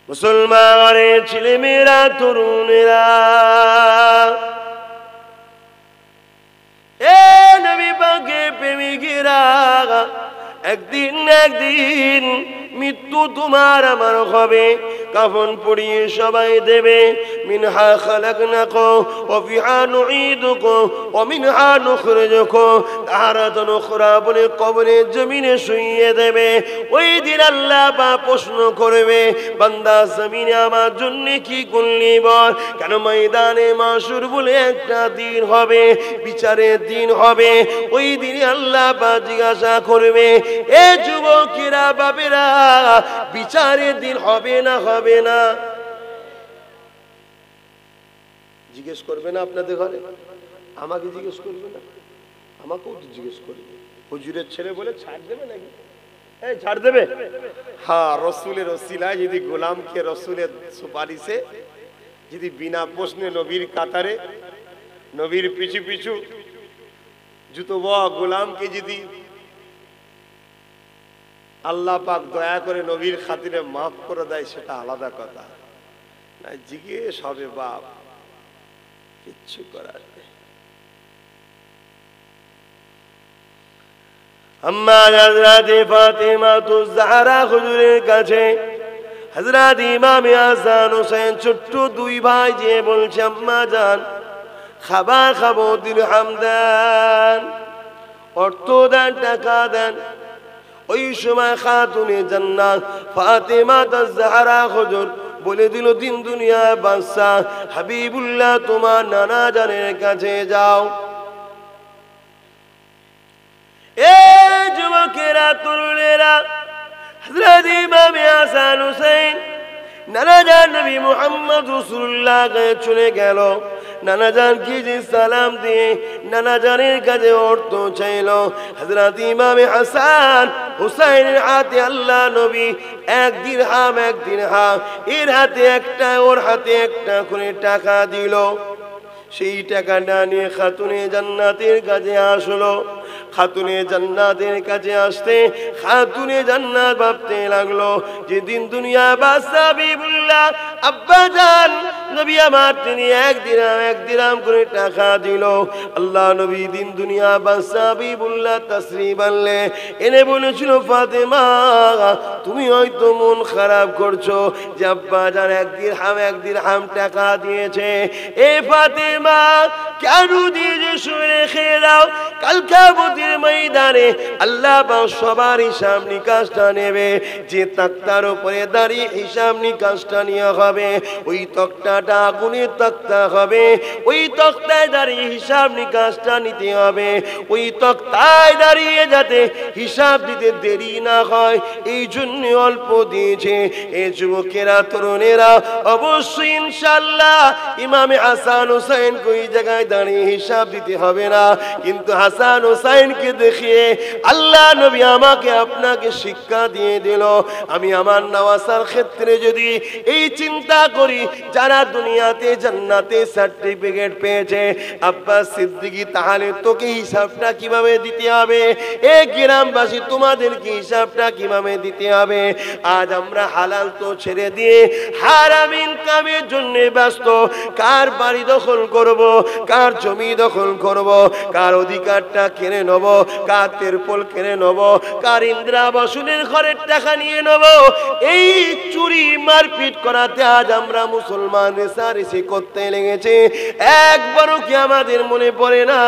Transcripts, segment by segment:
মুসলমানের ছেলেমেয়েরা, তরুণেরা, এ নবী পাকের প্রেমিকেরা, একদিন না একদিন মৃত্যু তোমার আমার হবে। কাফন পরিয়ে সবাই দেবে। মিনহা খালাকনাকুম ওয়া ফিহা নুঈদুকুম ওয়া মিনহা নুখরিজুকুম তারাতান উখরা বলে কবরের জমিনে শুইয়ে দেবে। ওই দিন আল্লাহ পাক প্রশ্ন করবে, বান্দা জমিনে আমার জন্য কি করলি বল? কেন ময়দানে মাশর বলে একটা দিন হবে, বিচারের দিন হবে। ওই দিনে আল্লাহ পাক জিজ্ঞাসা করবে, এ যুবকেরা, বাবেরা, বিচারের দিন হবে না হবে না? জিজ্ঞেস করবে না আপনাদের ঘরে? আমাকে জিজ্ঞেস করবে না? আমাকেও তো জিজ্ঞেস করবে। হুজুরের ছেলে বলে ছাড় দেবে নাকি? এই ছাড় দেবে? হ্যাঁ, রসুলের ওসিলায় যদি গোলামকে রসুলের সুপারিশে যদি বিনা প্রশ্নে নবীর কাতারে নবীর পিছু পিছু জুতো গোলামকে যদি আল্লাহ পাক দয়া করে নবীর খাতিরে মাফ করে দেয়, সেটা আলাদা কথা। না জিজ্ঞেস হবে বাপ, কিচ্ছু করার নেই। আম্মা হযরত ফাতিমা তুজ-জাহরা হুজুরের কাছে হযরত ইমাম হাসান হোসেন ছোট্ট দুই ভাই যে বলছে, আম্মা জান খাবার খাবো, দিরহাম দেন, অর্থ দেন, টাকা দেন। ওই সময় খাতুনে জান্নাত ফাতিমা তুজ-জাহরা হুজুর বলে দিল, দিন দুনিয়া বাদশা হাবিবুল্লাহ তোমার নানা জানের কাছে যাও। এ যুবকেরা, তরুণেরা, হযরত ইমাম হাসান হোসেন নানা জান নবী মুহাম্মদ রাসূলুল্লাহ চলে গেল। নানা জান কি যে সালাম দিয়ে নানা জানের কাছে অর্থ চাইল। হযরত ইমাম হাসান হুসাইনের হাতে আল্লাহ নবী এক দিরহাম এর হাতে একটা, ওর হাতে একটা করে টাকা দিল। সেই টাকাটা নিয়ে খাতুনে জান্নাতের কাছে আসলো। খাতুনে জান্নাতের কাছে আসতে খাতুনে জান্নাত ভাবতে লাগলো যে দিন দুনিয়া বাদশা হাবিবুল্লাহ আব্বা জান নবী আমার তিনি এক দিরহাম করে টাকা দিল। আল্লাহ নবী দিন দুনিয়া বাদশা হাবিবুল্লাহ তাশরীফ আনলে এনে বলেছিল, ফাতেমা তুমি হয়তো মন খারাপ করছো যে আব্বা জান এক দিরহাম টাকা দিয়েছে। এ ফাতেমা কেন দিয়েছে শুনে খেয়ে দাও, কাল কিয়ামতের ময়দানে আল্লাহ পাক সবার হিসাব নিকাশটা নেবে। যে তাকতার উপরে দাঁড়িয়ে হিসাব নিকাশটা নেওয়া হবে, ওই তক্তাটা আগুনের তক্তা হবে। ওই তক্তায় দাঁড়িয়ে হিসাব নিকাশটা নিতে হবে। ওই তক্তায় দাঁড়িয়ে যাতে হিসাব দিতে দেরি না হয়, এই জন্য অল্প দিয়েছে। এ যুবকেরা, তরুণেরা, অবশ্যই ইনশাআল্লাহ ইমামে হাসান হোসেন ওই জায়গায় দাঁড়িয়ে হিসাব দিতে হবে না। কিন্তু হাসান হোসেনকে দেখিয়ে আল্লাহ নবী আমাকে আপনাকে শিক্ষা দিয়ে দিল। আমি আমার নওয়াসার ক্ষেত্রে যদি এই চিন্তা করি, যারা দুনিয়াতে জান্নাতে সার্টিফিকেট পেয়েছে আব্বাস সিদ্দিকী, তাহলে তোকে হিসাবটা কিভাবে দিতে হবে? এ গ্রামবাসী তোমাদেরকে হিসাবটা কিভাবে দিতে হবে? আজ আমরা হালাল তো ছেড়ে দিয়ে হারাম ইনকামের জন্য ব্যস্ত। কার বাড়ি দখল করব, কার জমি দখল করব, কার অধিকারটা কেড়ে নেব, কার তেরপল কেড়ে নেব, কার ইন্দিরাবাসনের ঘরের টাকা নিয়ে নেব, এই চুরি মারপিট করাতে আজ আমরা মুসলমান রেসারেসি করতে লেগেছে। একবারও কি আমাদের মনে পড়ে না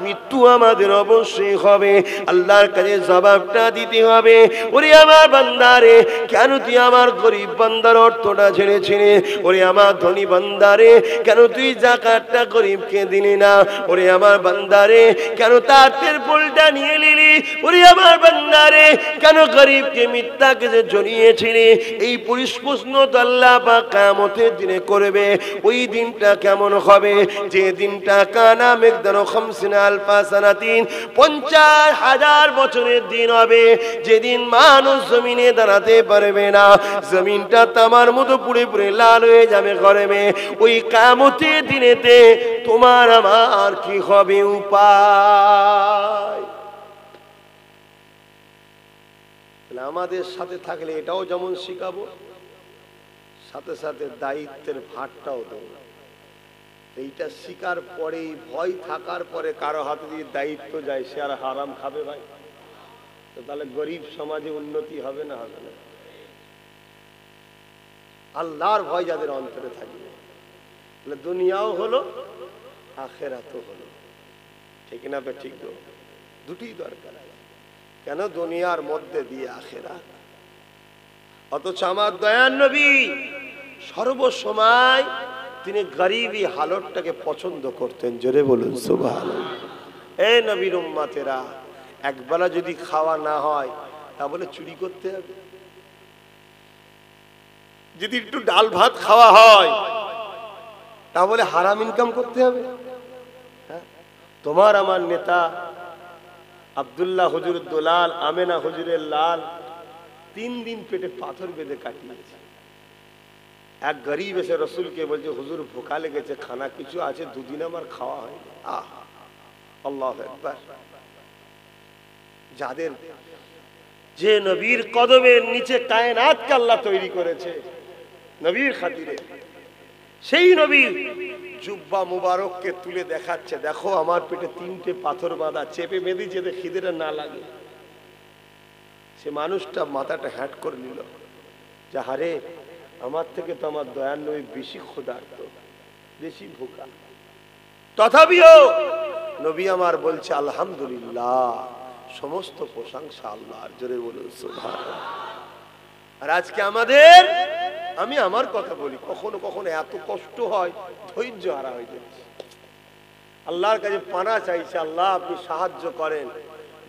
মৃত্যু আমাদের অবশ্যই হবে, আল্লাহর কাছে জবাবটা দিতে হবে। ওরে আমার বান্দারে, কেন তুই আমার গরিব বান্দার অর্থটা ছেড়েছিলি? ওরে আমার ধনী বান্দারে, কেন তুই যাকাতটা গরিবকে দিলি না? ওরে আমার বান্দারে, কেন তার তেরপলটা নিয়ে নিলি? ওরে আমার বান্দারে, কেন গরিবকে মিথ্যাকে যে জড়িয়েছিলি? এই প্রশ্ন তো আল্লাহ পাক কিয়ামতের দিনে করবে। ওই দিনটা কেমন হবে? যে দিনটা কানা মিকদারু 50 আলফা সানাতিন, 50,000 বছরের দিন হবে। যেদিন মানুষ জমিনে দাঁড়াতে পারবে না, জমিনটা তামার মতো পুড়ে পুড়ে লাল হয়ে যাবে গরমে। ওই কিয়ামতের দিনেতে তোমার আমার কি হবে উপায়? আমাদের সাথে থাকলে এটাও যেমন শিখাবো, সাথে সাথে দায়িত্বের ভারটাও দেব। এইটা শিকার পরেই, ভয় থাকার পরে কারো হাতে যদি দায়িত্ব যায়, সে আর হারাম খাবে ভাই? তো তাহলে গরিব সমাজে উন্নতি হবে না? হবে না। আল্লাহর ভয় যাদের অন্তরে থাকবে, তাহলে দুনিয়াও হলো, আখেরাতও হলো। ঠিক না? ঠিক, দুটি দরকার। কেন? দুনিয়ার মধ্যে দিয়ে আখেরাত। অথচ আমার দয়ার নবী সর্বসময় তিনি গরিবী হালতটাকে পছন্দ করতেন। জোরে বলুন সুবহানাল্লাহ। এই নবীর উম্মতেরা, একবেলা যদি খাওয়া না হয় তাহলে চুরি করতে হবে। যদি একটু ডাল ভাত খাওয়া হয় তাহলে হারাম ইনকাম করতে হবে। তোমার আমার নেতা আব্দুল্লাহ হুজুর দোলাল, আমেনা হুজুরের লাল 3 দিন পেটে পাথর বেঁধে কাটিয়েছে। এক গরিব এসে রসুলকে বলছে, হুজুর ভোকা লেগেছে, খানা কিছু আছে? 2 দিন আমার খাওয়া হয়নি। আল্লাহু আকবার। যাদের যে নবীর কদমের নিচে কায়নাতকে আল্লাহ তৈরি করেছে নবীর খাতিরে, সেই নবী জুব্বা মুবারককে তুলে দেখাচ্ছে, দেখো আমার পেটে 3টে পাথর বাঁধা, চেপে বেঁধে যেতে খিদেটা না লাগে। সে মানুষটা মাথাটা হ্যাট করে নিল, যে হারে আমার থেকে তো আমার দয়ার নবী বেশি ক্ষুধার্ত, বেশি ভোকা। তথাপিও নবী আমার বলছে আলহামদুলিল্লাহ, সমস্ত প্রশংসা আল্লাহর। জোরে বলুন সুবহানাল্লাহ। আর আজকে আমাদের, আমি আমার কথা বলি, কখনো কখনো এত কষ্ট হয়, ধৈর্য হারা হয়ে যাচ্ছে। আল্লাহর কাছে পানা চাইছে, আল্লাহ আপনি সাহায্য করেন,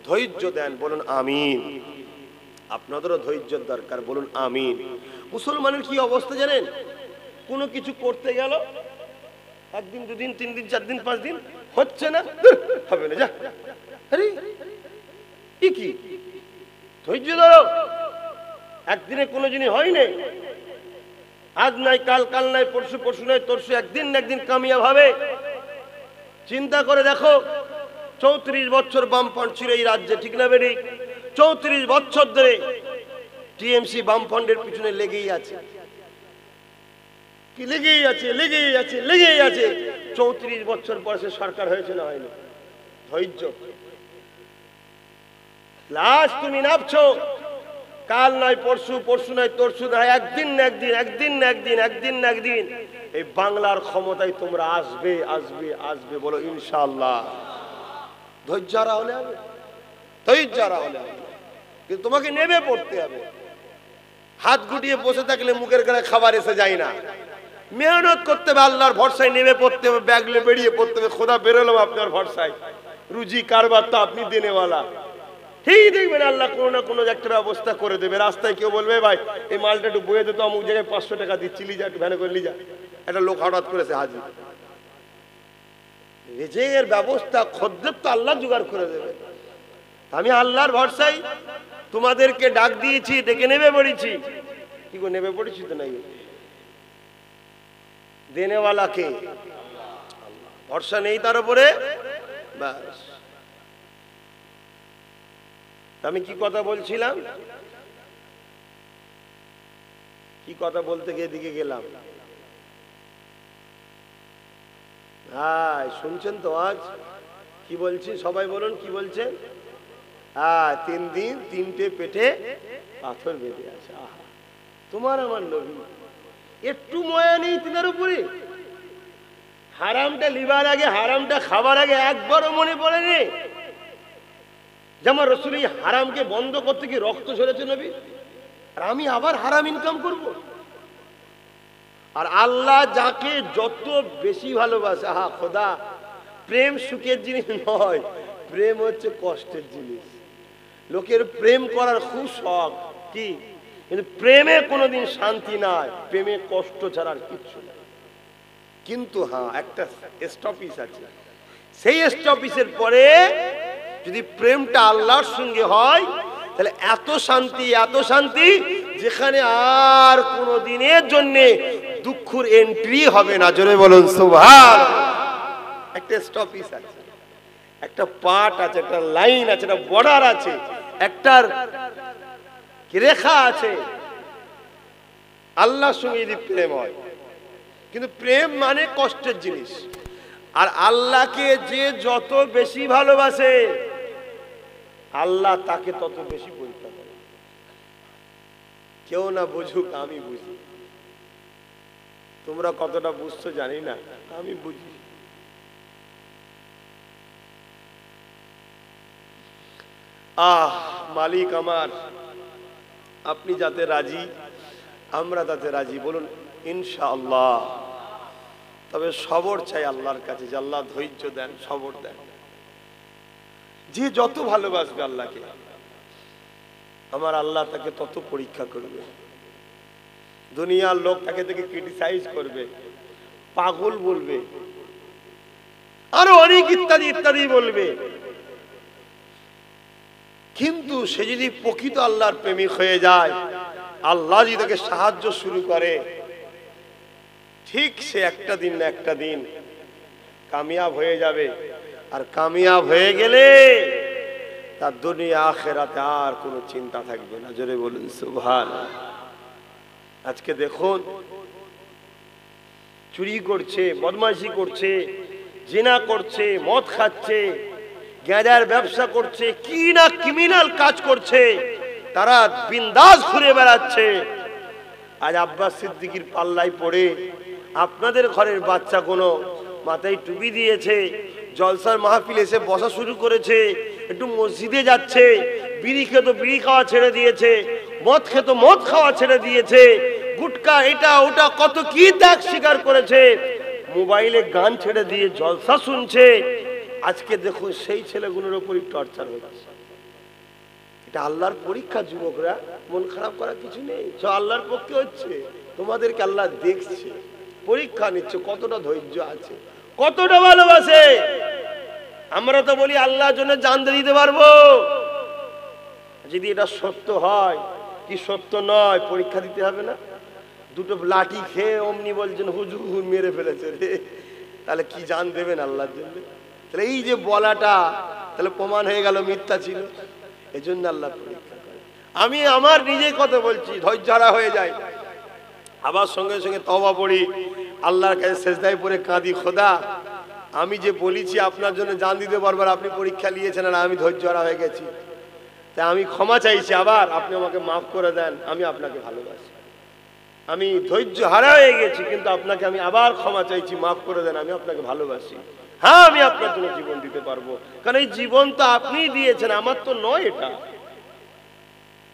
ধৈর্য দেন। বলুন আমিন। আপনাদেরও ধৈর্যের দরকার, বলুন আমিন। মুসলমানের কি অবস্থা জানেন? কোনো কিছু করতে গেল, 1 দিন 2 দিন 3 দিন 4 দিন 5 দিন হচ্ছে না, হবে না, যা। আরে কি ধৈর্য ধরো, একদিনে কোনো জিনিস হয় না। আজ নাই কাল, কাল নাই পরশু, পরশু নাই তরশু, একদিন না একদিন কামিয়াব হবে। চিন্তা করে দেখো, 34 বছর বামফ্রন্ট ছিল এই রাজ্যে, ঠিক না বেরি? 34 বছর ধরে টিএমসি বামফ্রন্টের পিছনে লেগেই আছে, কি লেগেই আছে, লেগেই আছে, লেগেই আছে। 34 বছর পর সে সরকার হয়েছে না হয়নি? ধৈর্য। লাস্ট তুমি নামছো, কাল নয় পরশু, পরশু নয় তরশু নয়, একদিন না একদিন, একদিন না একদিন, একদিন না একদিন এই বাংলার ক্ষমতায় তোমরা আসবে, আসবে, আসবে। বলো ইনশাআল্লাহ। ধৈর্য হারা হলে হবে, ধৈর্য হারা হলে হবে, কিন্তু তোমাকে নেমে পড়তে হবে। হাত গুটিয়ে বসে থাকলে মুখের গায়ে খাবার এসে যায় না। মেহনত করতে হবে, আল্লাহর ভরসায় নেমে পড়তে হবে, ব্যাগলে বেরিয়ে পড়তে হবে। খোদা বেরোলাম আপনার ভরসায়, রুজি কারবার তো আপনি দেনেওয়ালা। ঠিক দেখবেন আল্লাহ কোনো না কোনো একটা ব্যবস্থা করে দেবে। রাস্তায় কেউ বলবে, ভাই এই মালটা একটু বয়ে দিত, অমুক জায়গায় 500 টাকা দিচ্ছি, লিজা একটু ভ্যানে করে লিজা। একটা লোক হঠাৎ করেছে হাজির, রিজিকের ব্যবস্থা খদ্দের তো আল্লাহ জোগাড় করে দেবে। আমি আল্লাহর ভরসায় তোমাদেরকে ডাক দিয়েছি, ডেকে নেবে পড়েছি। কি করে নেবে পড়েছি? তো নাই, দেনেওয়ালা কে? ভরসা নেই তার উপরে, ব্যাস। আমি কি কথা বলছিলাম, কি কথা বলতে গিয়ে দিকে গেলাম? হ্যাঁ, শুনছেন তো আজ কি বলছি? সবাই বলুন কি বলছেন? হ্যাঁ, 3 দিন 3টে পেটে পাথর বেঁধে আছে। আহা, তোমার আমার নবী একটু ময়া নেই তিনার উপরে? হারামটা লিবার আগে, হারামটা খাবার আগে একবারও মনে পড়েনি? যেমন রসুল এই হারামকে বন্ধ করতে গিয়ে রক্ত ঝরেছে নবী, আর আমি আবার হারাম ইনকাম করব? আর আল্লাহ যাকে যত বেশি ভালোবাসে, হা খোদা, প্রেম সুখের জিনিস নয়, প্রেম হচ্ছে কষ্টের জিনিস। লোকের প্রেম করার খুব শখ, কি, কিন্তু প্রেমে কোনোদিন শান্তি নাই, প্রেমে কষ্ট ছাড়া আর কিচ্ছু নাই। কিন্তু হ্যাঁ, একটা স্টপিস আছে, সেই স্টপিসের পরে যদি প্রেমটা আল্লাহর সঙ্গে হয়, তাহলে এত শান্তি, এত শান্তি, যেখানে আর কোনো দিনের জন্য দুঃখের এন্ট্রি হবে না। জোরে বলুন সুবহানাল্লাহ। একটা স্টপিস আছে, একটা পার্ট আছে, একটা লাইন আছে, একটা বর্ডার আছে, একটা রেখা আছে। আল্লাহর সঙ্গে যদি প্রেম হয়, কিন্তু প্রেম মানে কষ্টের জিনিস। আর আল্লাহকে যে যত বেশি ভালোবাসে আল্লাহ তাকে তত বেশি পরীক্ষা করে। কেউ না বুঝুক, আমি বুঝি। তোমরা কতটা বুঝছো জানি না, আমি বুঝি। মালিক আমার, আপনি যাতে রাজি, আমরা তাতে রাজি, বলুন ইনশাআল্লাহ। তবে সবর চাই আল্লাহর কাছে, যে আল্লাহ ধৈর্য দেন, সবর দেন। যে যত ভালোবাসবে আল্লাহকে, আমার আল্লাহ তাকে তত পরীক্ষা করবে। দুনিয়ার লোক তাকে দেখে ক্রিটিসাইজ করবে, পাগল বলবে, আরো অনেক ইত্যাদি ইত্যাদি বলবে। কিন্তু সে যদি প্রকৃত আল্লাহর প্রেমিক হয়ে যায়, আল্লাহ যদি তাকে সাহায্য শুরু করে, ঠিক সে একটা দিন না একটা দিন কামিয়াব হয়ে যাবে। আর কামিয়াব হয়ে গেলে তার দুনিয়া আখিরাতে আর কোনো চিন্তা থাকবে না। জোরে বলুন সুবহানাল্লাহ। আজকে দেখুন, চুরি করছে, বদমাইশি করছে, জিনা করছে, মদ খাচ্ছে, গাঁজার ব্যবসা করছে, কি না ক্রিমিনাল কাজ করছে, তারা বিন্দাস ঘুরে বেড়াচ্ছে। আজ আব্বাস সিদ্দিকীর পাল্লায় পড়ে আপনাদের ঘরের বাচ্চা কোনো মাথায় টুপি দিয়েছে, জলসার মাহফিল এসে বসা শুরু করেছে, একটু মসজিদে যাচ্ছে, বিড়ি খেতো বিড়ি খাওয়া ছেড়ে দিয়েছে, মদ খেতো মদ খাওয়া ছেড়ে দিয়েছে, গুটকা এটা ওটা কত কি ত্যাগ স্বীকার করেছে, মোবাইলে গান ছেড়ে দিয়ে জলসা শুনছে। আজকে দেখুন সেই ছেলেগুলোর উপরই টর্চার হচ্ছে। এটা আল্লাহর পরীক্ষা। যুবকরা, মন খারাপ করার কিছু নেই, সব আল্লাহর পক্ষে হচ্ছে। তোমাদেরকে আল্লাহ দেখছে, পরীক্ষা নিচ্ছে, কতটা ধৈর্য আছে, কতটা ভালোবাসে। আমরা তো বলি আল্লাহর জন্য জান দিতে পারবো। যদি এটা সত্য হয় কি সত্য নয়, পরীক্ষা দিতে হবে না? দুটো লাঠি খেয়ে অমনি বলছেন হুজুর মেরে ফেলেছে রে, তাহলে কি জান দেবেন আল্লাহর জন্য? তাহলে এই যে বলাটা, তাহলে প্রমাণ হয়ে গেল মিথ্যা ছিল। এই জন্য আল্লাহ পরীক্ষা করে। আমি আমার নিজে কথা বলছি, ধৈর্য হারা হয়ে যায়, আবার সঙ্গে সঙ্গে তওবা পড়ি, আল্লাহর কাছে সেজদায় পড়ে কাঁদি, খোদা আমি যে বলেছি আপনার জন্য জান দিতে পারবো, আপনি পরীক্ষা নিয়েছেন আর আমি ধৈর্য হারা হয়ে গেছি, তাই আমি ক্ষমা চাইছি, আবার আপনি আমাকে মাফ করে দেন, আমি আপনাকে ভালোবাসি। আমি ধৈর্য হারা হয়ে গেছি, কিন্তু আপনাকে আমি আবার ক্ষমা চাইছি, মাফ করে দেন, আমি আপনাকে ভালোবাসি। হ্যাঁ, আমি আপনার জন্য জীবন দিতে পারবো, কারণ এই জীবন তো আপনিই দিয়েছেন, আমার তো নয় এটা।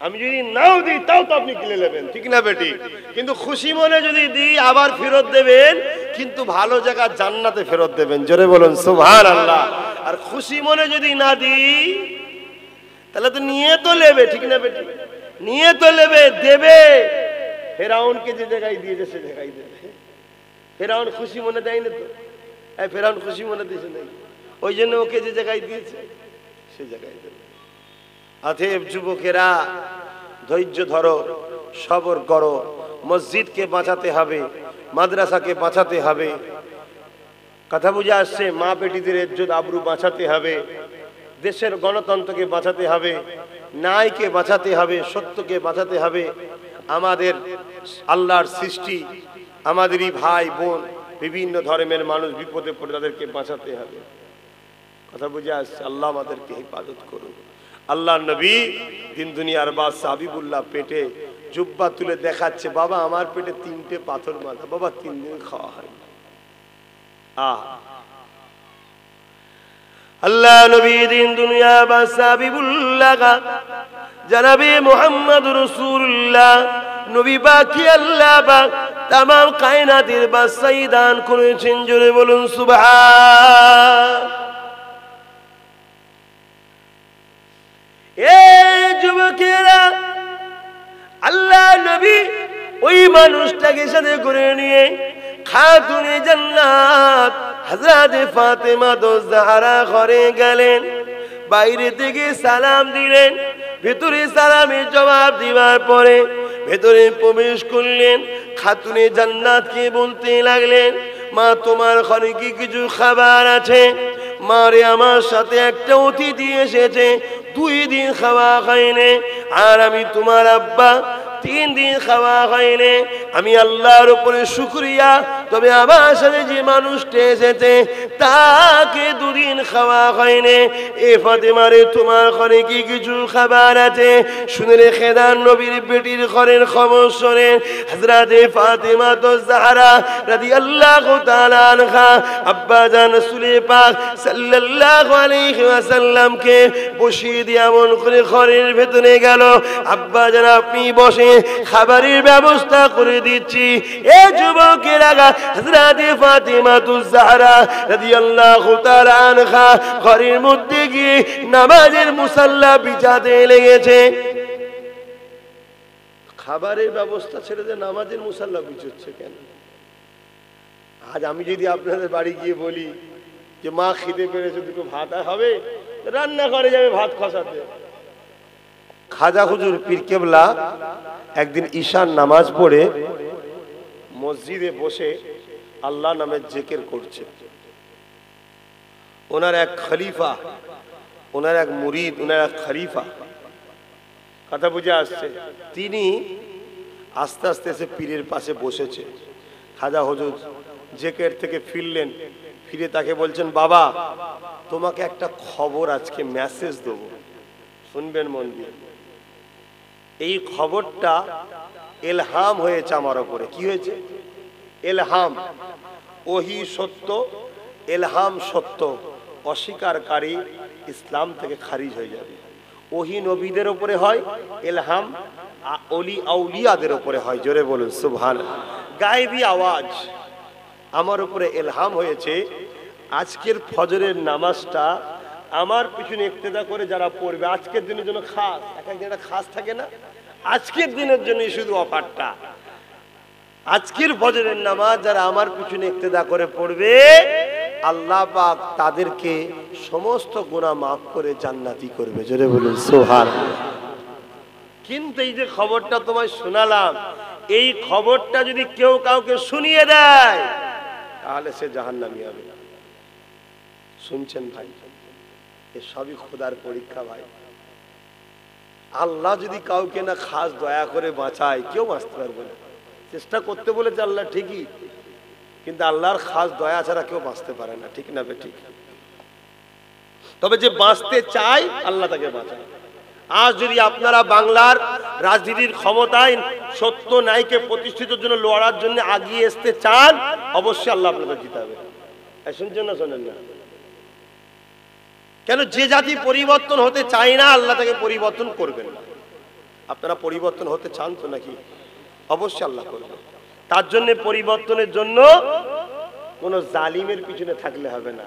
আমি যদি নাও দিই তাও তো আপনি কিনে নেবেন, ঠিক না বেটি? কিন্তু খুশি মনে যদি দিই আবার ফেরত দেবেন, কিন্তু ভালো জায়গা জান্নাতে ফেরত দেবেন। জোরে বলুন সুবহানাল্লাহ। আর খুশি মনে যদি না দিই, তাহলে তো নিয়ে তো নেবে, ঠিক না বেটি? নিয়ে তো নেবে, দেবে। ফেরাউনকে যে জায়গায় দিয়েছে সে জায়গায় দেবে। ফেরাউন খুশি মনে দেয় না তো, ফেরাউন খুশি মনে দিয়েছে নাকি? ওই জন্য ওকে যে জায়গায় দিয়েছে সে জায়গায় দেবে। অতএব যুবকেরা, ধৈর্য ধরো, সবর করো। মসজিদকে বাঁচাতে হবে, মাদ্রাসাকে বাঁচাতে হবে। কথা বুঝে আসছে? মা বেটিদের ইজ্জত আবরু বাঁচাতে হবে, দেশের গণতন্ত্রকে বাঁচাতে হবে, ন্যায়কে বাঁচাতে হবে, সত্যকে বাঁচাতে হবে। আমাদের আল্লাহর সৃষ্টি, আমাদেরই ভাই বোন, বিভিন্ন ধর্মের মানুষ বিপদে পড়ে, তাদেরকে বাঁচাতে হবে। কথা বুঝে আসছে? আল্লাহ আমাদেরকে হেফাজত করুন। আল্লাহ নবী দিন দুনিয়ার বাদশা হাবিবুল্লাহ পেটে জুব্বা তুলে দেখাচ্ছে, বাবা আমার পেটে 3টে পাথর বাঁধা, বাবা 3 দিন খাওয়া হয়। আল্লাহ নবী দিন দুনিয়ার বাদশা হাবিবুল্লাহ জনাবে মুহাম্মদ রাসূলুল্লাহ নবী বাকি আল্লাহ পাক तमाम কায়নাতের বাদশাহী দান করেছেন। জোরে বলুন সুবহান। এ যুবকেরা, আল্লাহ নবী ওই মানুষটাকে সাথে করে নিয়ে খাতুনে জান্নাত হযরত ফাতেমা দোজাহারা ঘরে গেলেন। বাইরে থেকে সালাম দিলেন, ভেতরে সালামের জবাব দিবার পরে ভেতরে প্রবেশ করলেন। খাতুনে জান্নাতকে বলতে লাগলেন, মা তোমার ঘরে কি কিছু খাবার আছে? মারে আমার সাথে একটা অতিথি এসেছে, 2 দিন খাওয়া খায়নি, আর আমি তোমার আব্বা 3 দিন খাওয়া হয়নি, আমি আল্লাহর উপরে শুকরিয়া। তবে আমার সাথে যে মানুষটা এসেছে তাকে 2 দিন খাওয়া হয়নি। এ ফাতেমা রে, তোমার ঘরে কি কিছু খাবার আছে? শুনে রেখে দেন, নবীর বেটির ঘরের খবর শোনেন। হযরতে ফাতেমা তো জাহরা রাদিয়াল্লাহু তাআলা আনহা আব্বা জান রাসূল পাক সাল্লাল্লাহু আলাইহি ওয়াসাল্লামকে বসিয়ে দিয়ে এমন করে ঘরের ভেতরে গেল, আব্বা জান আপনি বসে, খাবারের ব্যবস্থা করে দিচ্ছি। এ যুবকেরা, হযরতে ফাতেমা তো জাহরা রাদিয়াল্লাহু তাআলা আনহা ঘরের মধ্যে গিয়ে নামাজের মুসাল্লা বিছাতে লেগেছে। খাবারের ব্যবস্থা ছেড়ে দিয়ে নামাজের মুসাল্লা বিছাচ্ছে কেন? আজ আমি যদি আপনাদের বাড়ি গিয়ে বলি যে মা খিদে পেরেছে, দুটো ভাত হবে, রান্না করে যাবে ভাত খসাতে। খাজা হুজুর পীর কেবলা একদিন ঈশার নামাজ পড়ে মসজিদে বসে আল্লাহ নামের জিকির করছে। ওনার এক খলিফা, ওনার এক মুরিদ, ওনার এক খলিফা, কথা বুঝে আসছে, তিনি আস্তে আস্তে এসে পীরের পাশে বসেছে। খাজা হুজুর জিকির থেকে ফিরলেন, ফিরে তাকে বলছেন, বাবা তোমাকে একটা খবর আজকে মেসেজ দেবো, শুনবেন মন দিয়ে। এই খবরটা ইলহাম হয়েছে আমার উপরে। কি হয়েছে? ইলহাম। ওহি সত্য, ইলহাম সত্য, অস্বীকারী ইসলাম থেকে খারিজ হয়ে যাবে। ওহি নবীদের উপরে হয়, ইলহাম ওলি আউলিয়াদের উপরে হয়। জোরে বলুন সুবহানাল্লাহ। গায়েবী আওয়াজ আমার উপরে ইলহাম হয়েছে। আজকের ফজরের নামাজটা আমার পিছনে ইক্তেদা করে যারা পড়বে, আজকের দিনের জন্য খাস, এক একদিন একটা খাস থাকে না, আজকের দিনের জন্য শুধু অফারটা। আজকের ফজরের নামাজ যারা আমার পিছনে ইক্তেদা করে পড়বে, আল্লাহ পাক তাদেরকে সমস্ত গুনাহ মাফ করে জান্নাতি করবে। জোরে বলুন সুবহানাল্লাহ। কিন্তু এই যে খবরটা তোমায় শোনালাম, এই খবরটা যদি কেউ কাউকে শুনিয়ে দেয় তাহলে সে জাহান্নামী হবে। শুনছেন ভাই? এ সবই খোদার পরীক্ষা ভাই। আল্লাহ যদি কাউকে না খাস দয়া করে বাঁচায়, কেউ বাঁচতে পারবে না। চেষ্টা করতে বলেছে আল্লাহ ঠিকই, কিন্তু আল্লাহর খাস দয়া ছাড়া কেউ বাঁচতে পারে না। ঠিক না ঠিক? তবে যে বাঁচতে চায় আল্লাহ তাকে বাঁচায়। আজ যদি আপনারা বাংলার রাজনীতির ক্ষমতায় সত্য ন্যায়কে প্রতিষ্ঠিতের জন্য লড়ার জন্য আগিয়ে আসতে চান, অবশ্যই আল্লাহ আপনাদের জিতাবে। শুনছেন না? শোনেন না? কেন? যে জাতি পরিবর্তন হতে চায় না, আল্লাহ তাকে পরিবর্তন করবেন না। আপনারা পরিবর্তন হতে চান তো নাকি? অবশ্যই আল্লাহ করবেন। তার জন্য পরিবর্তনের জন্য কোন জালিমের পিছনে থাকলে হবে না,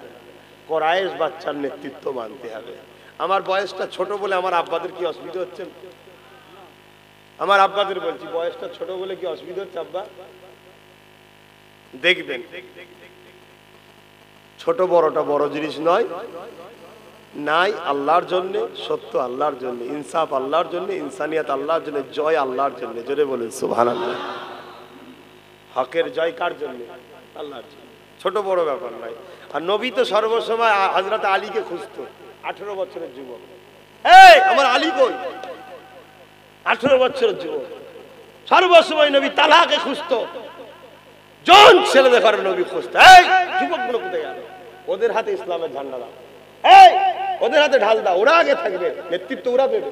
কোরাইশ বাচ্চার নেতৃত্ব মানতে হবে। আমার বয়সটা ছোট বলে আমার আব্বাদের কি অসুবিধা হচ্ছে? আমার আব্বাদের বলছি, বয়সটা ছোট বলে কি অসুবিধা হচ্ছে আব্বা? দেখবেন, ছোট বড়টা বড় জিনিস নয়, নাই আল্লাহর জন্য, সত্য আল্লাহর জন্য, ইনসাফ আল্লাহর জন্য, ইনসানিয়াত আল্লাহর জন্য, জয় আল্লাহর জন্য। জোরে বলেন সুবহানাল্লাহ। হকের জয় কার জন্য? আল্লাহর জন্য। ছোট বড় ব্যাপার নয়। আর নবী তো সর্বসময় হযরত আলীকে খুঁজতো। 18 বছরের যুবক, এই আমার আলী কই? 18 বছরের যুবক, সর্বসময় নবী তালাকে খুঁজতো। জন ছেলেদের ঘরে নবী খুঁজতো। এই যুবকগুলো কোথায় গেল? ওদের হাতে ইসলামের ঝান্ডা দাও, এই ওদের হাতে ঢাল দাও, ওরা আগে থাকবে, নেতৃত্ব ওরা দেবে।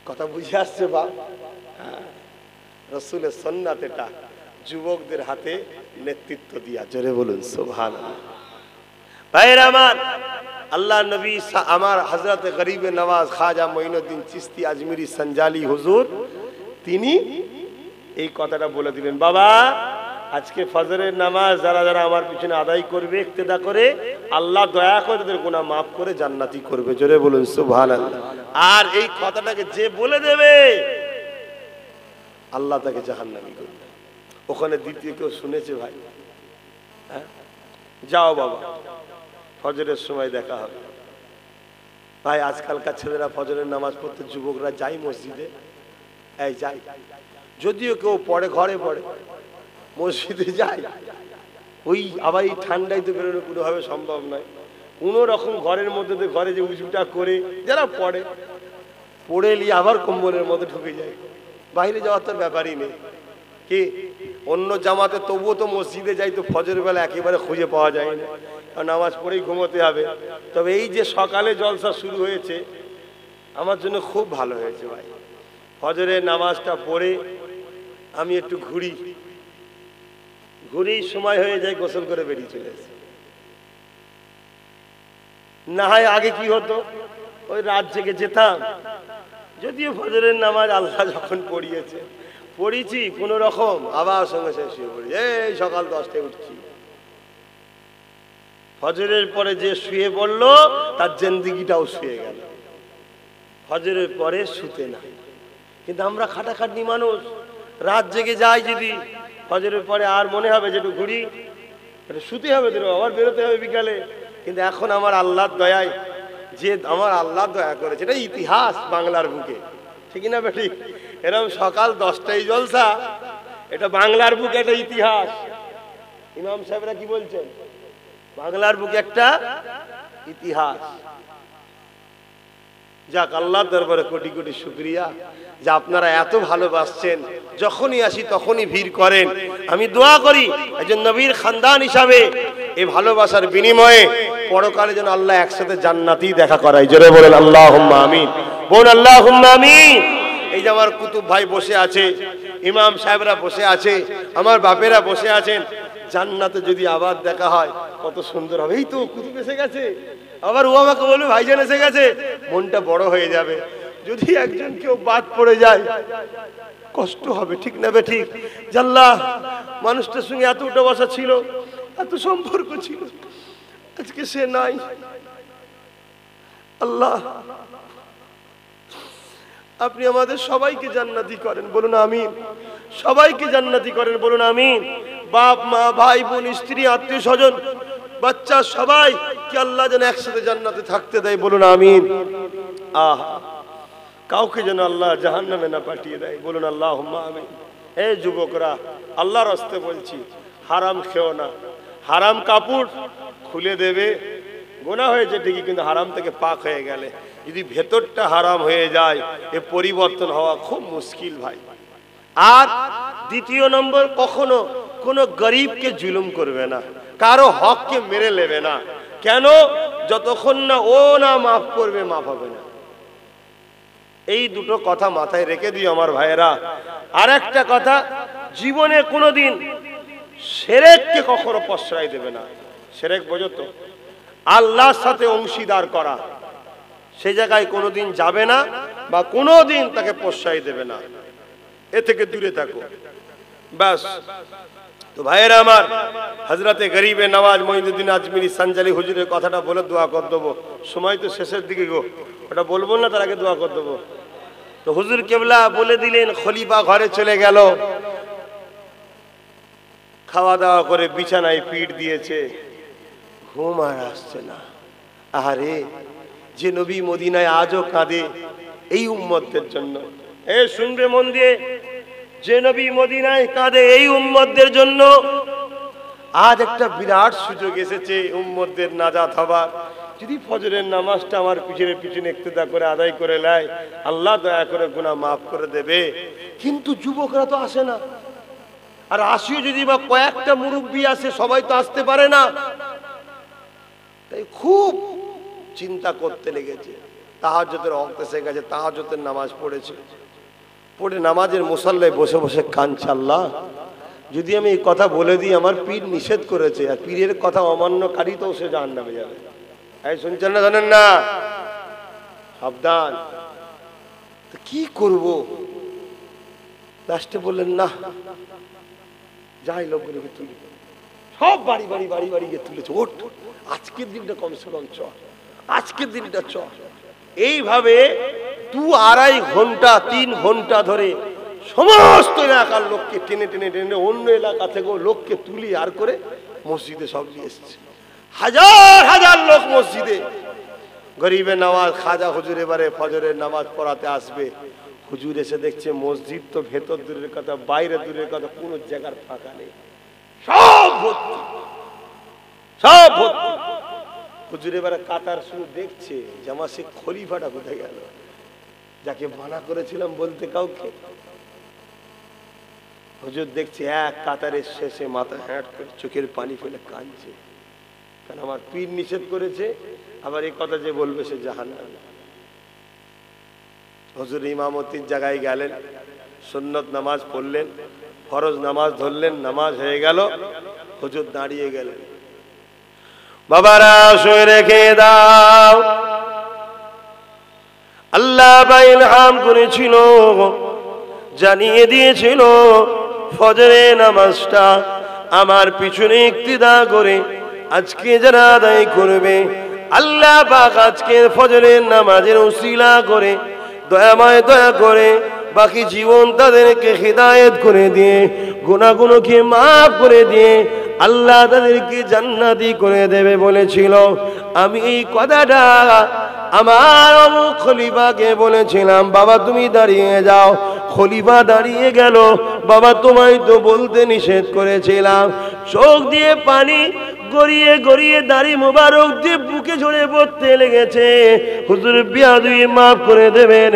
কথা বুঝে আসছে বা? রাসূলের সুন্নাত এটা, যুবকদের হাতে নেতৃত্ব দিয়া। জোরে বলুন সুবহানাল্লাহ। ভাইরা আমার, আল্লাহ নবী আমার হযরত গরিবে নওয়াজ খাজা মঈনুদ্দিন চিশতি আজমিরি সঞ্জালি হুজুর, তিনি এই কথাটা বলে দিলেন, বাবা আজকে ফজরের নামাজ যারা যারা আমার পিছনে আদায় করবে, ইক্তেদা করে, আল্লাহ দয়া করে তাদের গুনাহ মাফ করে জান্নাতি করবে। জোরে বলুন সুবহানাল্লাহ। আর এই কথাটাকে যে বলে দেবে, আল্লাহ তাকে জাহান্নামী করবে। ওখানে দ্বিতীয় কেউ শুনেছে ভাই? হ্যাঁ, যাও বাবা, ফজরের সময় দেখা হবে। ভাই আজকালকার ছেলেরা ফজরের নামাজ পড়তে, যুবকরা যায় মসজিদে, এই যায়, যদিও কেউ পড়ে ঘরে পড়ে, মসজিদে যায়। ওই আবার এই ঠান্ডায় তো বেরোনো কোনোভাবে সম্ভব নয়। কোনো রকম ঘরের মধ্যে ঘরে যে উজুটা করে যারা পড়ে, পড়ে নিয়ে আবার কম্বলের মধ্যে ঢুকে যায়, বাইরে যাওয়ার তো ব্যাপারই নেই। কি অন্য জামাতে তবুও তো মসজিদে যাই, তো ফজরের বেলা একেবারে খুঁজে পাওয়া যায় না, কারণ নামাজ পড়েই ঘুমোতে হবে। তবে এই যে সকালে জলসা শুরু হয়েছে আমার জন্য খুব ভালো হয়েছে ভাই। ফজরের নামাজটা পড়ে আমি একটু ঘুরি, সময় হয়ে যায় গোসল করে বেরিয়ে চলে আসি। না হয় আগে কি হতো, ওই রাত জেগে যেতাম, যদিও ফজরের নামাজ আল্লাহ যখন পড়িয়েছি কোন রকম, আবার সঙ্গে সঙ্গে শুয়ে পড়ি, এই সকাল 10টায় উঠছি। ফজরের পরে যে শুয়ে পড়লো তার জিন্দেগিটাও শুয়ে গেল, ফজরের পরে শুতে না। কিন্তু আমরা খাটাখাটনি মানুষ, রাত জেগে যাই, যদি ফজরের পরে আর মনে হবে যে একটু ঘুরি, একটু শুতে হবে, আবার বেরোতে হবে বিকালে। কিন্তু এখন আমার আল্লাহর দয়ায়, যে আমার আল্লাহ দয়া করেছে, এটা ইতিহাস বাংলার বুকে, ঠিক না বেটি? এরকম সকাল 10টায় জলসা, এটা বাংলার বুকে একটা ইতিহাস। ইমাম সাহেবরা কি বলছেন? বাংলার বুকে একটা ইতিহাস। যাক, আল্লাহর দরবারে কোটি কোটি শুকরিয়া যে আপনারা এত ভালোবাসছেন, যখনই আসি তখনই ভিড় করেন। আমি দোয়া করি একজন নবীর খানদান হিসাবে এই ভালোবাসার বিনিময়ে পরকালে যেন আল্লাহ একসাথে জান্নাতি দেখা করায়। জোরে বলেন আল্লাহুম্মা আমিন, বল আল্লাহুম্মা আমিন। এই যে আমার কুতুব ভাই বসে আছে, ইমাম সাহেবরা বসে আছে, আমার বাপেরা বসে আছেন, জান্নাতে যদি আবার দেখা হয় কত সুন্দর হবে। এই তো কুতুব এসে গেছে, আবার ও আমাকে বলবে ভাইজান এসে গেছে, মনটা বড় হয়ে যাবে। যদি একজন কেউ বাদ পড়ে যায় কষ্ট হবে, ঠিক না বে ঠিক? জাল্লাহ, মানুষটার সঙ্গে এত উঠা বসা ছিল, এত সম্পর্ক ছিল, আজকে সে নাই। আল্লাহ, আপনি আমাদের সবাইকে জান্নাতি করেন, বলুন আমিন। সবাইকে জান্নাতি করেন, বলুন আমিন। বাপ মা ভাই বোন স্ত্রী আত্মীয় স্বজন বাচ্চা সবাই কি আল্লাহ যেন একসাথে জান্নাতে থাকতে দেয়, বলুন আমিন। কাউকে যেন আল্লাহ জাহান্নামে না পাঠিয়ে দেয়, বলুন আল্লাহুম্মা আমিন। হে যুবকরা, আল্লাহর রাস্তে বলছি, হারাম খেও না। হারাম কাপড় খুলে দেবে, গোনা হয়েছে ঠিকই, কিন্তু হারাম থেকে পাক হয়ে গেলে যদি ভেতরটা হারাম হয়ে যায়, এ পরিবর্তন হওয়া খুব মুশকিল ভাই। আর দ্বিতীয় নম্বর, কখনো কোনো গরিবকে জুলুম করবে না, কারো হককে মেরে নেবে না। কেন? যতক্ষণ না ও না মাফ করবে, মাফ হবে না। এই দুটো কথা মাথায় রেখে দিও আমার ভাইয়েরা। আর একটা কথা, জীবনে কোনোদিন শিরককে কখনো প্রশ্রয় দেবে না। শিরক বোঝো তো? আল্লাহর সাথে অংশীদার করা, সে জায়গায় কোনোদিন যাবে না, বা কোনোদিন তাকে প্রশ্রয় দেবে না। এ থেকে দূরে থাকো, ব্যাস। তো ভাইয়েরা আমার, হযরতে গরিবে নওয়াজ মঈনুদ্দিন আজমিরি সঞ্জালি হুজুরের কথাটা বলে দোয়া করে দেবো। সময় তো শেষের দিকে গো, ওটা বলবো না, তার আগে দোয়া করে দেবো। তো হুজুর কেবলা বলে দিলেন, খলিফা ঘরে চলে গেল, খাওয়া দাওয়া করে বিছানায় পিঠ দিয়েছে, ঘুম আর আসছে না। আরে, যে নবী মদিনায় আজও কাঁদে এই উম্মতদের জন্য, এ শুনবে মন দিয়ে, যে নবী মদিনায় কাঁদে এই উম্মতদের জন্য, আজ একটা বিরাট সুযোগ এসেছে উম্মতদের নাজাত হবার। যদি ফজরের নামাজটা আমার পিছনে পিছনে ইক্তেদা করে আদায় করে নেয়, আল্লাহ দয়া করে গুনাহ মাফ করে দেবে। কিন্তু যুবকরা তো আসে না, আর আসিও যদি বা কয়েকটা মুরব্বী আসে, সবাই তো আসতে পারে না। তাই খুব চিন্তা করতে লেগেছে। তাহাজ্জুদের ওয়াক্ত এসে গেছে, তাহাজ্জুদের নামাজ পড়েছে, পড়ে নামাজের মুসাল্লায় বসে বসে কাঁদছে, আল্লাহ যদি আমি এই কথা বলে দিই, আমার পীর নিষেধ করেছে, আর পীরের কথা অমান্যকারী তো সে জাহান্নামে যাবে। এই শুনছেন না, জানেন না? সাবধান। তো কি করব? লাস্টে বললেন, না যাই, লোকগুলোকে তুলি, সব বাড়ি বাড়ি বাড়ি বাড়ি গিয়ে তুলেছে, ওঠ, আজকের দিনটা কমসে কম চ, আজকের দিনটা চ। এইভাবে 2-2.5 ঘন্টা 3 ঘন্টা ধরে সমস্ত এলাকার লোককে টেনে টেনে টেনে অন্য এলাকা থেকে লোককে তুলি আর করে মসজিদে সব নিয়ে এসছে। হাজার হাজার লোক মসজিদে। গরিবে নওয়াজ খাজা হুজুর এবারে ফজরের নামাজ পড়াতে আসবে। হুজুর এসে দেখছে মসজিদ তো ভেতর দূরের কথা, বাইরে দূরের কথা, কোনো জায়গার ফাঁকা নেই, সব ভর্তি, সব ভর্তি। হুজুর এবারে কাতার শুরু দেখছে যে আমার সে খলিফাটা কোথায় গেল। যাকে মানা করেছিলাম বলতে কাউকে। হুজুর দেখছি এক কাতারের শেষে মাথা হ্যাট করে চোখের পানি ফেলে কাঁদছে, কারণ আমার পীর নিষেধ করেছে, আবার এই কথা যে বলবে সে জাহান্নামী। হুজুর ইমামতির জায়গায় গেলেন, সুন্নত নামাজ পড়লেন, ফরজ নামাজ ধরলেন, নামাজ হয়ে গেল, হুজুর দাঁড়িয়ে গেলেন, বাবারা শুয়ে রেখে দাও। আল্লাহ ইলহাম করেছিল, জানিয়ে দিয়েছিল ফজরে নামাজটা আমার পিছনে ইক্তিদা করে আজকে যারা আদায় করবে, আল্লাহ পাক আজকে ফজরের নামাজের উসিলা করে দয়াময় দয়া করে বাকি জীবন তাদেরকে হিদায়েত করে দিয়ে গুনাহগুলোকে মাফ করে দিয়ে আল্লাহ তাদেরকে জান্নাতি করে দেবে বলেছিল। আমি এই কথাটা আমার খলিফাকে বলেছিলাম, বাবা তুমি দাঁড়িয়ে যাও। খলিফা দাঁড়িয়ে গেল, বাবা তোমায় তো বলতে নিষেধ করেছিলাম। চোখ দিয়ে পানি গড়িয়ে গড়িয়ে দাড়ি মোবারক দিয়ে বুকে ঝরে পড়তে লেগেছে। হুজুর বিয়াদবি মাফ করে দেবেন,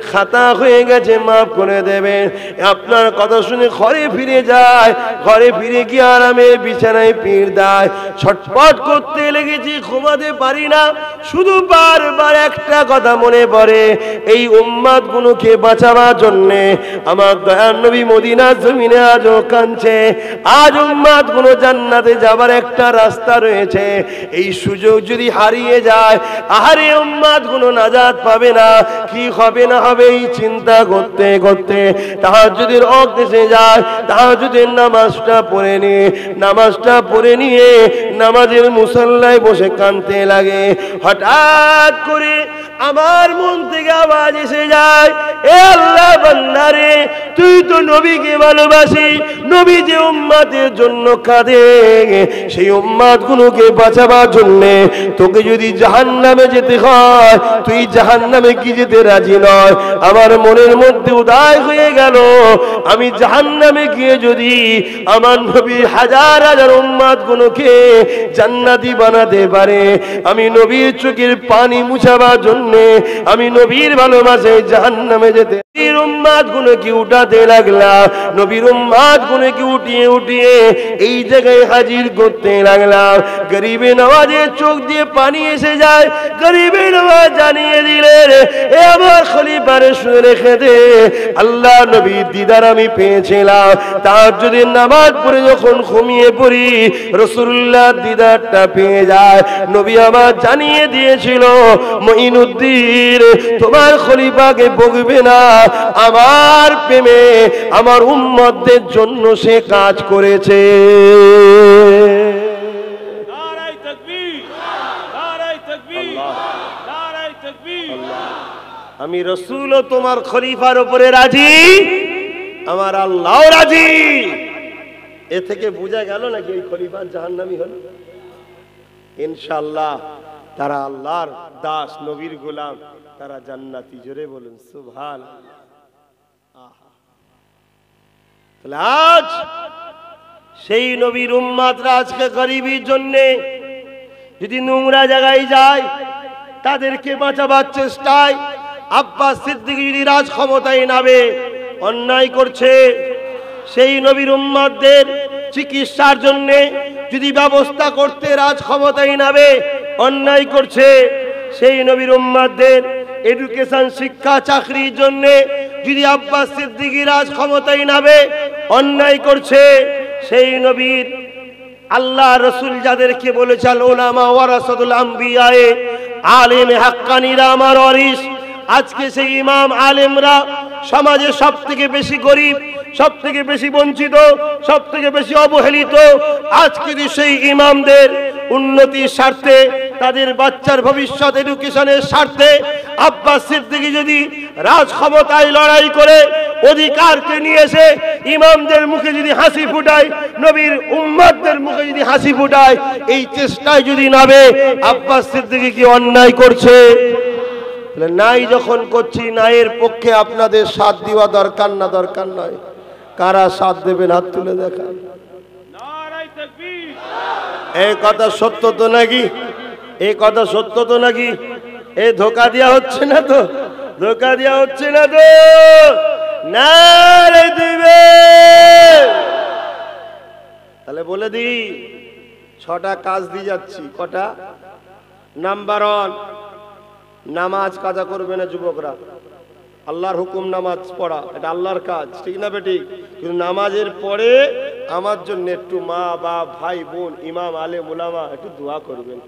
খাতা হয়ে গেছে মাফ করে দেবেন। আপনার কথা শুনে ঘরে ফিরে যায়, ঘরে ফিরে গিয়ে আরামে বিছানায় পিঠ দেয়। ছটপট করতে লেগেছি, ঘুমাতে পারি না, শুধু বারবার একটা কথা মনে পড়ে, এই উম্মাত গুলোকে বাঁচাবার জন্যে আমার দয়ার নবী মদিনার জমিনে আজও কাঁদছে। আজ উম্মাত গুলো জান্নাতে যাবার একটা রাস্তা রয়েছে, এই সুযোগ যদি হারিয়ে যায়, আহারে উম্মাত গুলো নাজাত পাবে না, কি হবে না হবে এই চিন্তা করতে করতে তাহাজ্জুদের ওয়াক্ত এসে যায়। তাহাজ্জুদের নামাজটা পড়ে নিয়ে নামাজের মুসল্লায় বসে কাঁদতে লাগে। হঠাৎ করে আমার মন থেকে আওয়াজ এসে যায়, এ আল্লাহ বান্দারে, তুই তো নবীকে ভালোবাসি, নবী যে উম্মাতের জন্য কাঁদে, সেই উম্মাত গুলোকে বাঁচাবার জন্য তোকে যদি জাহান্নামে যেতে হয়, তুই জাহান্নামে কি যেতে রাজি নয়? আমার মনের মধ্যে উদয় হয়ে গেল, আমি জাহান্নামে গিয়ে যদি আমার নবী হাজার হাজার উম্মাত গুলোকে জান্নাতি বানাতে পারে, আমি নবীর চোখের পানি মুছাবার জন্য আমি নবীর ভালোবাসায় জাহান্নামে যেতে নবীর উম্মাত গুলোকে উঠাতে লাগলাম, নবীর উম্মাত গুলোকে উঠিয়ে উঠিয়ে এই জায়গায় হাজির করতে লাগলাম। গরিবে নওয়াজের চোখ দিয়ে পানি এসে যায়। গরিবে নওয়াজ জানিয়ে দিলেন, এ আমার খলিফারে শুনে রেখে দে, আল্লাহ নবীর দিদার আমি পেয়েছিলাম। তাহাজ্জুদের নামাজ পড়ে যখন ঘুমিয়ে পড়ি, রাসূলুল্লাহ দিদারটা পেয়ে যায়। নবী আমার জানিয়ে দিয়েছিল, মঈনুদ্দিন তোমার খলিফাকে বকবে না, আমার প্রেমে আমার উম্মতদের জন্য সে কাজ করেছে। নারায়ে তাকবীর, নারায়ে তাকবীর, নারায়ে তাকবীর। আমি রাসূল ও তোমার খলিফার উপরে রাজি, আমার আল্লাহ রাজি। এ থেকে বোঝা গেল নাকি এই খলিফা জাহান্নামী হলো? ইনশাআল্লাহ তারা আল্লাহর দাস, নবীর গোলাম, তারা জান্নাতি। জোরে বলুন সুবহানাল্লাহ। তাহলে আজ সেই নবীর উম্মাতরা আজকে গরিবের জন্য যদি নোংরা জায়গায় যায়, তাদেরকে বাঁচাবার চেষ্টায় আব্বাস সিদ্দিকী যদি রাজ ক্ষমতায় নামে, অন্যায় করছে। সেই নবীর উম্মাতদের চিকিৎসার জন্য যদি ব্যবস্থা করতে রাজ ক্ষমতায় নামে, অন্যায় করছে। সেই নবীর উম্মাতদের এডুকেশন শিক্ষা চাকরির জন্য যদি আব্বাস সিদ্দিকী রাজ ক্ষমতায় নামে, অন্যায় করছে। সেই নবীর আল্লাহ রসুল যাদেরকে বলেছেন উলামা ওয়ারাসাতুল আম্বিয়া, আলেম হাক্কানীরা আমার ওয়ারিস, আজকে সেই ইমাম আলেমরা সমাজে সব থেকে বেশি গরিব, সব থেকে বেশি বঞ্চিত, সব থেকে বেশি অবহেলিত। আজকে সেই ইমামদের উন্নতির স্বার্থে, তাদের বাচ্চার ভবিষ্যৎ এডুকেশনের স্বার্থে আব্বাস সিদ্দিকী যদি রাজ ক্ষমতায় লড়াই করে অধিকারকে নিয়ে এসে ইমামদের মুখে যদি হাসি ফুটায়, নবীর উম্মতদের মুখে যদি হাসি ফুটায়, এই চেষ্টায় যদি নামে, আব্বাস সিদ্দিকী কি অন্যায় করছে? নাই যখন করছি, নাইয়ের পক্ষে আপনাদের সাথ দেওয়া দরকার না দরকার নয়? কারা সাথ দেবেন হাত তুলে দেখান। নারায়ে তাকবীর। এই কথা সত্য তো নাকি? এই কথা সত্য তো নাকি? এই ধোকা দেওয়া হচ্ছে না তো? ধোকা দেওয়া হচ্ছে না তো? নারে দিবে। তাহলে বলে দি 6টা কাজ দিয়ে যাচ্ছি। কটা? নাম্বার 1, নামাজ কাজা করবে না যুবকরা। আল্লাহর হুকুম নামাজ পড়া, এটা আল্লাহর কাজ, ঠিক না বেটি? কিন্তু নামাজের পরে আমার জন্য একটু মা বাপ ভাই বোন ইমাম আলেম উলামা একটু দোয়া করবেন,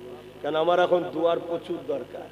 কারণ আমার এখন দোয়ার প্রচুর দরকার।